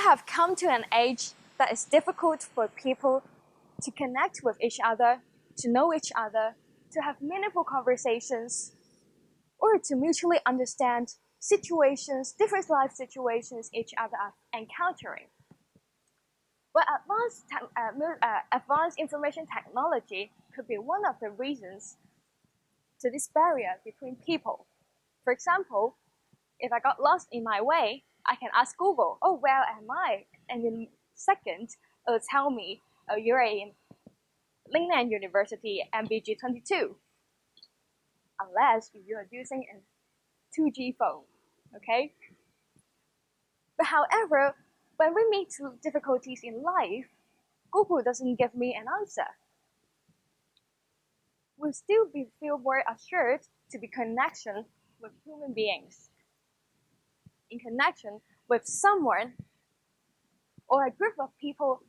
have come to an age that is difficult for people to connect with each other, to know each other, to have meaningful conversations, or to mutually understand situations, different life situations each other are encountering. But advanced information technology could be one of the reasons to this barrier between people. For example, if I got lost in my way, I can ask Google, oh, where am I? And in a second, it'll tell me, oh, you're in LCSD MBG 22. Unless you're using a 2G phone, okay? But however, when we meet difficulties in life, Google doesn't give me an answer. We'll still feel more assured to be connection with human beings, in connection with someone or a group of people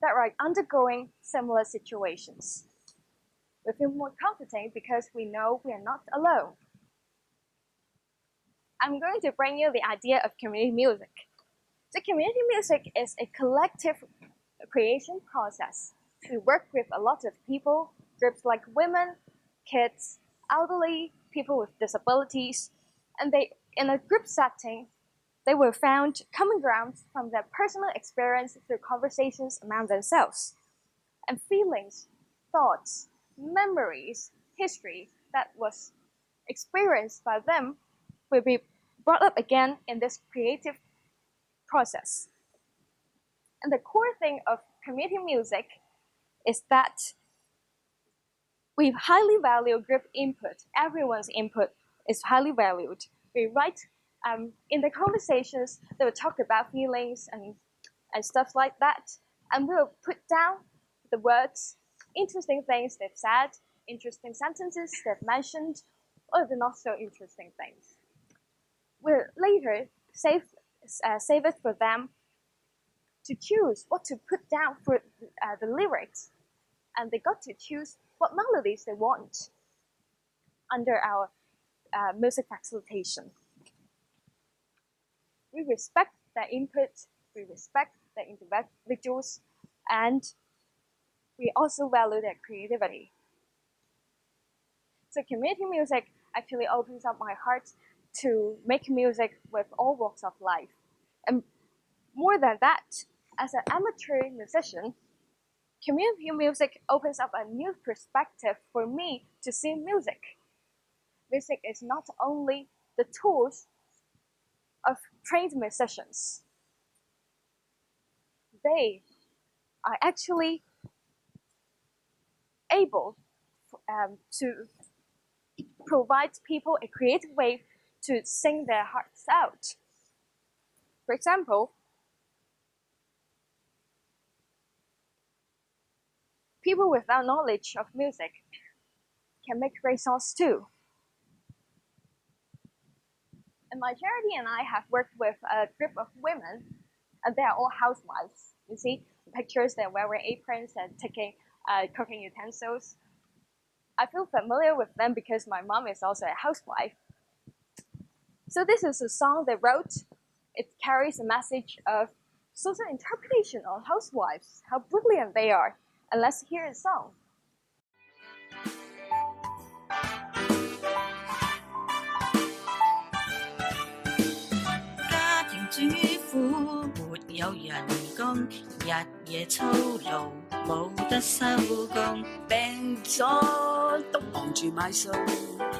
that are undergoing similar situations. We feel more confident because we know we are not alone. I'm going to bring you the idea of community music. So community music is a collective creation process to work with a lot of people, groups like women, kids, elderly, people with disabilities, and in a group setting, they will find common ground from their personal experience through conversations among themselves. And feelings, thoughts, memories, history that was experienced by them will be brought up again in this creative process. And the core thing of community music is that we highly value group input. Everyone's input is highly valued. We write in the conversations, they will talk about feelings and stuff like that. And we will put down the words, interesting things they've said, interesting sentences they've mentioned, or the not so interesting things. We'll later save it for them to choose what to put down for the lyrics. And they got to choose what melodies they want under our music facilitation. We respect their input, we respect their individuals, and we also value their creativity. So community music actually opens up my heart to make music with all walks of life. And more than that, as an amateur musician, community music opens up a new perspective for me to see music. Music is not only the tools of trained musicians. They are actually able to provide people a creative way to sing their hearts out. For example, people without knowledge of music can make great songs too. And my charity and I have worked with a group of women, and they are all housewives. You see the pictures, they're wearing aprons and taking cooking utensils. I feel familiar with them because my mom is also a housewife. So this is a song they wrote. It carries a message of social interpretation on housewives, how brilliant they are. And let's hear the song. 主婦沒有人工，日夜操勞，冇得收工，病咗都忙住買餸，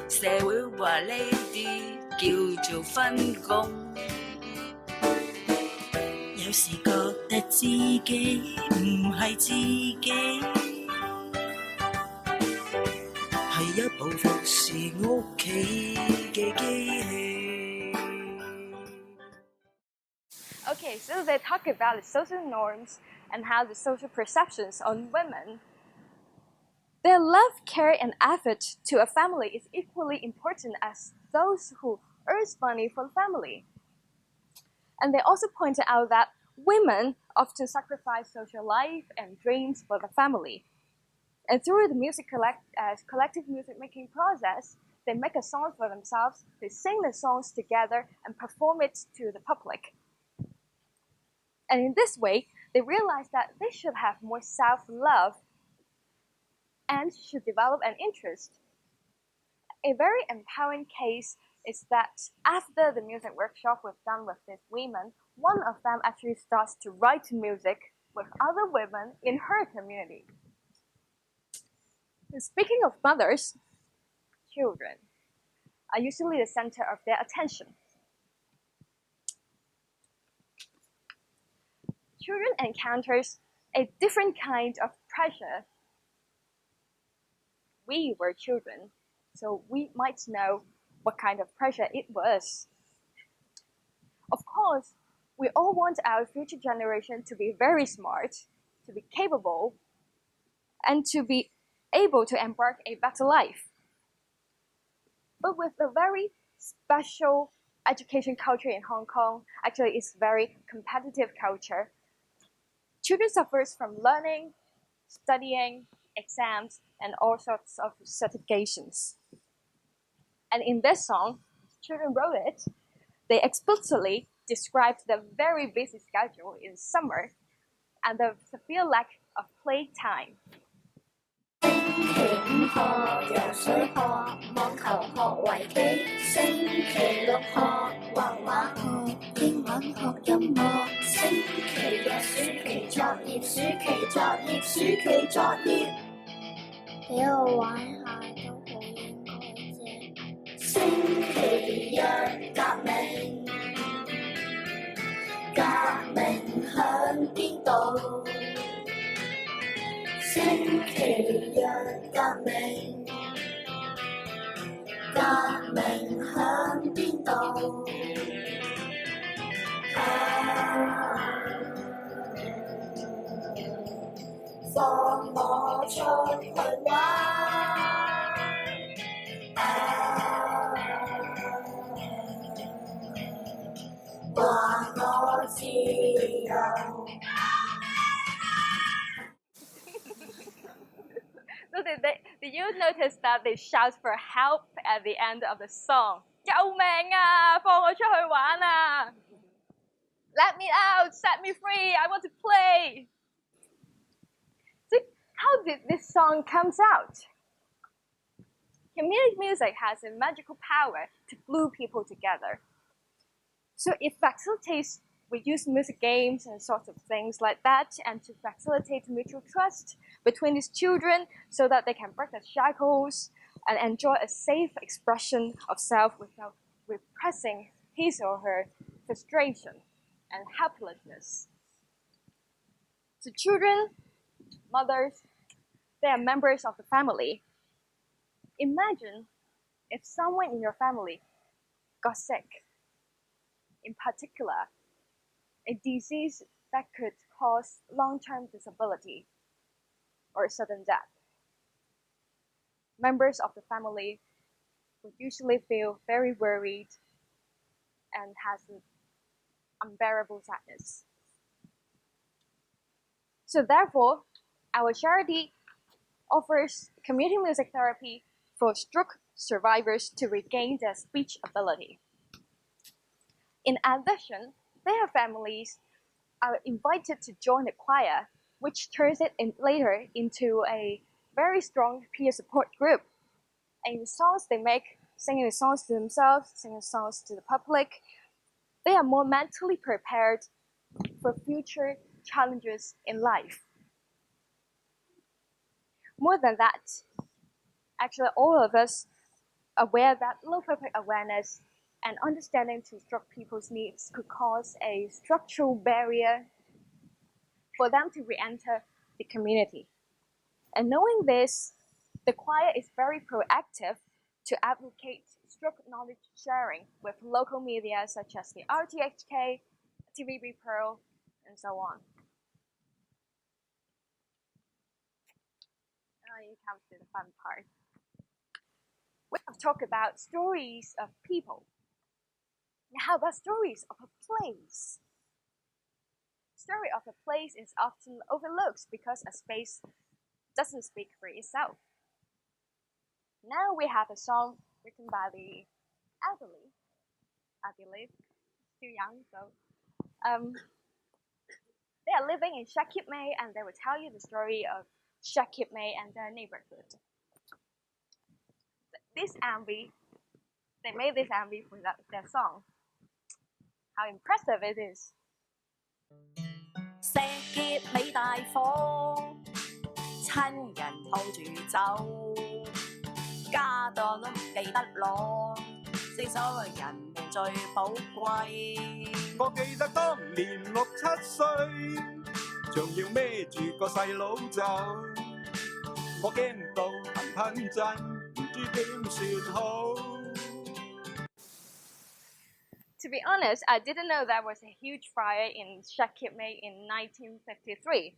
社會話呢啲叫做分工。有時覺得自己唔係自己，係一部服侍屋企嘅機器。 Okay, so they talk about the social norms and how the social perceptions on women. Their love, care, and effort to a family is equally important as those who earn money for the family. And they also pointed out that women often sacrifice social life and dreams for the family. And through the collective music making process, they make a song for themselves, they sing the songs together and perform it to the public. And in this way, they realized that they should have more self-love and should develop an interest. A very empowering case is that after the music workshop we've done with these women, one of them actually starts to write music with other women in her community. And speaking of mothers, children are usually the center of their attention. Children encounters a different kind of pressure. We were children, so we might know what kind of pressure it was. Of course, we all want our future generation to be very smart, to be capable, and to be able to embark a better life. But with the very special education culture in Hong Kong, actually it's very competitive culture. Children suffers from learning, studying, exams, and all sorts of certifications. And in this song, children wrote it, they explicitly described the very busy schedule in summer and the severe lack of playtime. 星期五學游水學網球學圍棋，星期六學畫畫學英文學音樂，星期日暑期作業暑期作業暑期作業，俾我玩下都好應該啫。星期日革命，革命響邊度？星期日革命，革命響邊度？放我出去玩，話我自由。So did you notice that they shout for help at the end of the song? 救命啊！放我出去玩啊！ Let me out! Set me free! I want to play! So how did this song comes out? Community music has a magical power to glue people together. So it facilitates, we use music games and sorts of things like that, and to facilitate mutual trust between these children so that they can break the shackles and enjoy a safe expression of self without repressing his or her frustration and helplessness. So children, mothers, they are members of the family. Imagine if someone in your family got sick, in particular, a disease that could cause long-term disability or sudden death. Members of the family would usually feel very worried and has an unbearable sadness. So therefore, our charity offers community music therapy for stroke survivors to regain their speech ability. In addition, their families are invited to join the choir, which turns it later into a very strong peer support group. And the songs they make, singing the songs to themselves, singing songs to the public, they are more mentally prepared for future challenges in life. More than that, actually all of us are aware that low public awareness and understanding to stroke people's needs could cause a structural barrier for them to re-enter the community. And knowing this, the choir is very proactive to advocate stroke knowledge sharing with local media such as the RTHK, TVB Pearl, and so on. Now it comes to the fun part. We have talked about stories of people. How about stories of a place? Story of a place is often overlooked because a space doesn't speak for itself. Now we have a song written by the elderly, I believe, still young, so They are living in Shak Kip Mei, and they will tell you the story of Shak Kip Mei and their neighborhood. This MV, they made this MV for their song. How impressive it is! 石硤尾大火，親人抱住走，家當都唔記得攞，正所謂人命最寶貴。我記得當年6、7歲，仲要孭住個細佬走，我驚到騰騰震，唔知點算好。To be honest, I didn't know there was a huge fire in Shak Kip Mei in 1953.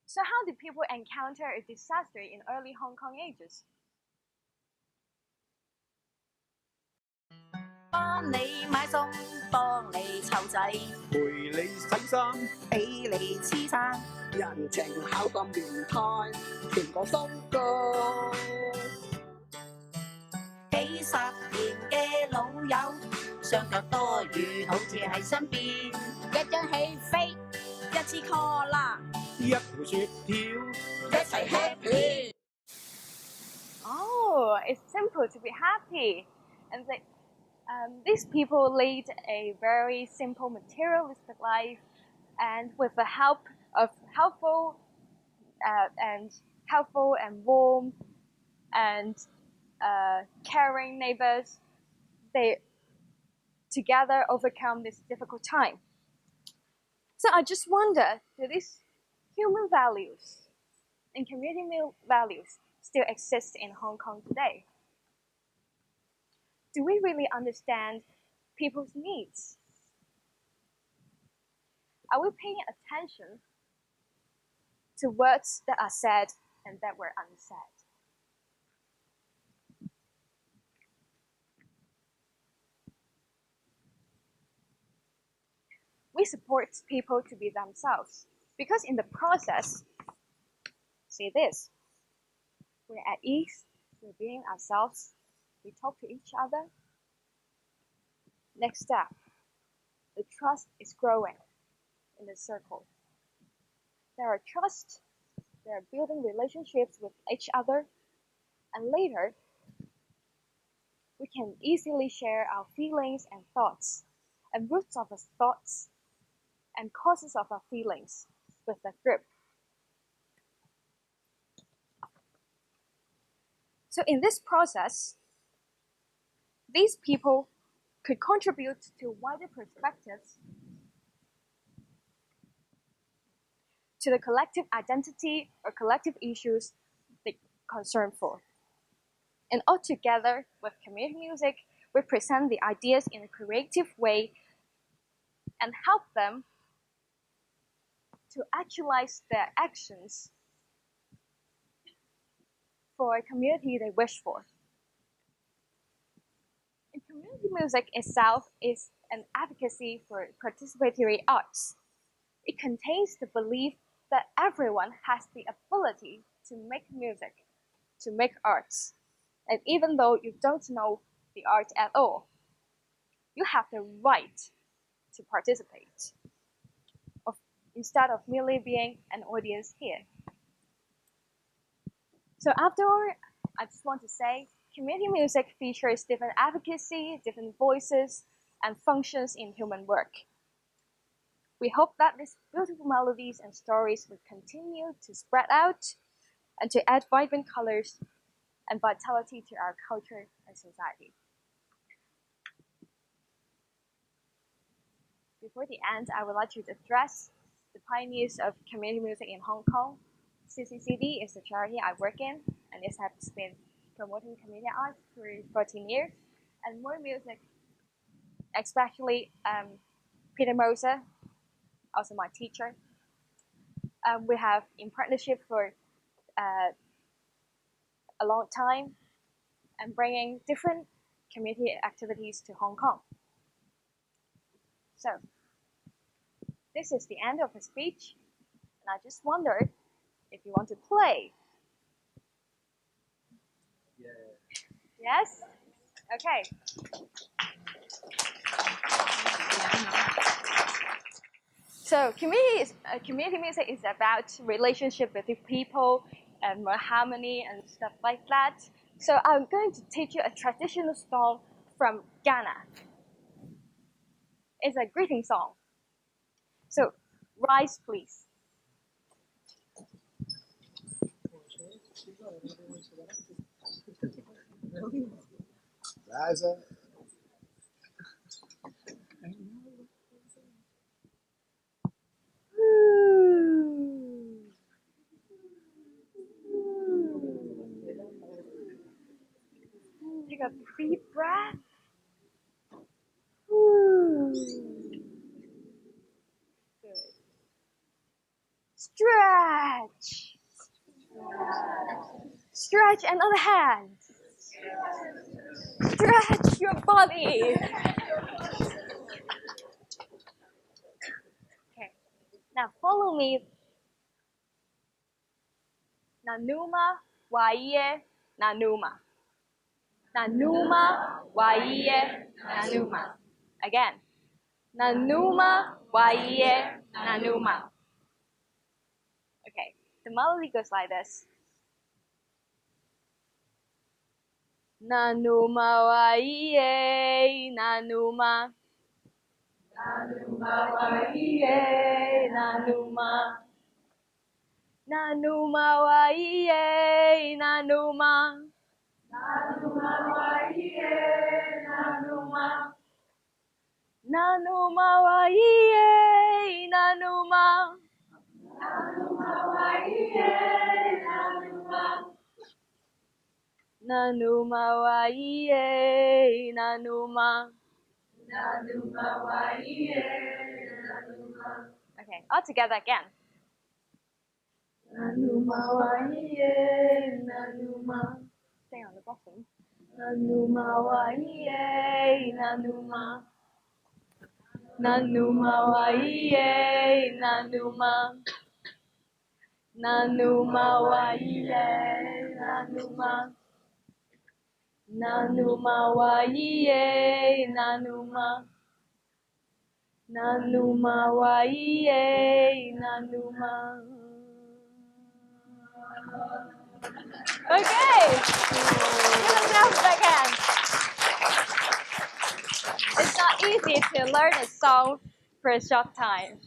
So how did people encounter a disaster in early Hong Kong ages? 幫你買餸，幫你湊仔，陪你洗衫，俾你黐衫，人情考咁亂胎，全個福過。幾十年嘅老友，雙腳多軟，好似喺身邊，一張戲飛，一支 cola，一條雪條，一齊 happy。 Oh, it's simple to be happy. And these people lead a very simple materialistic life, and with the help of helpful and warm and caring neighbors, they together overcome this difficult time. So I just wonder, do these human values and community values still exist in Hong Kong today? Do we really understand people's needs? Are we paying attention to words that are said and that were unsaid? We support people to be themselves because in the process, see this, we're at ease, we're being ourselves, we talk to each other. Next step, the trust is growing in the circle. There are trust, there are building relationships with each other, and later, we can easily share our feelings and thoughts, and roots of our thoughts and causes of our feelings with the group. So in this process, these people could contribute to wider perspectives, to the collective identity or collective issues they concern for. And altogether, with community music, we present the ideas in a creative way and help them to actualize their actions for a community they wish for. And community music itself is an advocacy for participatory arts. It contains the belief that everyone has the ability to make music, to make arts. And even though you don't know the art at all, you have the right to participate, instead of merely being an audience here. So afterward, I just want to say, community music features different advocacy, different voices, and functions in human work. We hope that these beautiful melodies and stories will continue to spread out and to add vibrant colors and vitality to our culture and society. Before the end, I would like to address the pioneers of community music in Hong Kong. CCCD is the charity I work in, and it has been promoting community arts for 14 years. And more music, especially Pete Moser, also my teacher. We have in partnership for a long time and bringing different community activities to Hong Kong. So, this is the end of the speech, and I just wondered if you want to play. Yeah. Yes? Okay. So community music is about relationship with people and more harmony and stuff like that. So I'm going to teach you a traditional song from Ghana. It's a greeting song. So rise, please. Rise up. Take a deep breath. Good. Stretch. Stretch another hand. Stretch your body. Okay. Now follow me. Nanuma waiye nanuma. Nanuma waiye nanuma. Again. Nanuma waiye nanuma. Okay. The melody goes like this. Nanuma waiye nanuma. Nanuma waiye nanuma. Nanuma waiye nanuma. Nanuma waiye nanuma. Nanuma waiye nanuma. Nanuma waiye nanuma. Nanuma waiye nanuma. Nanuma waiye nanuma. Okay, all together again. Nanuma waiye nanuma. Stay on the bottom. Nanuma waiye nanuma. Nanuma waiye nanuma. Nanuma waiye nanuma. Nanuma waiye nanuma. Nanuma waiye nanuma. Okay, give yourself a big hand. It's not easy to learn a song for a short time.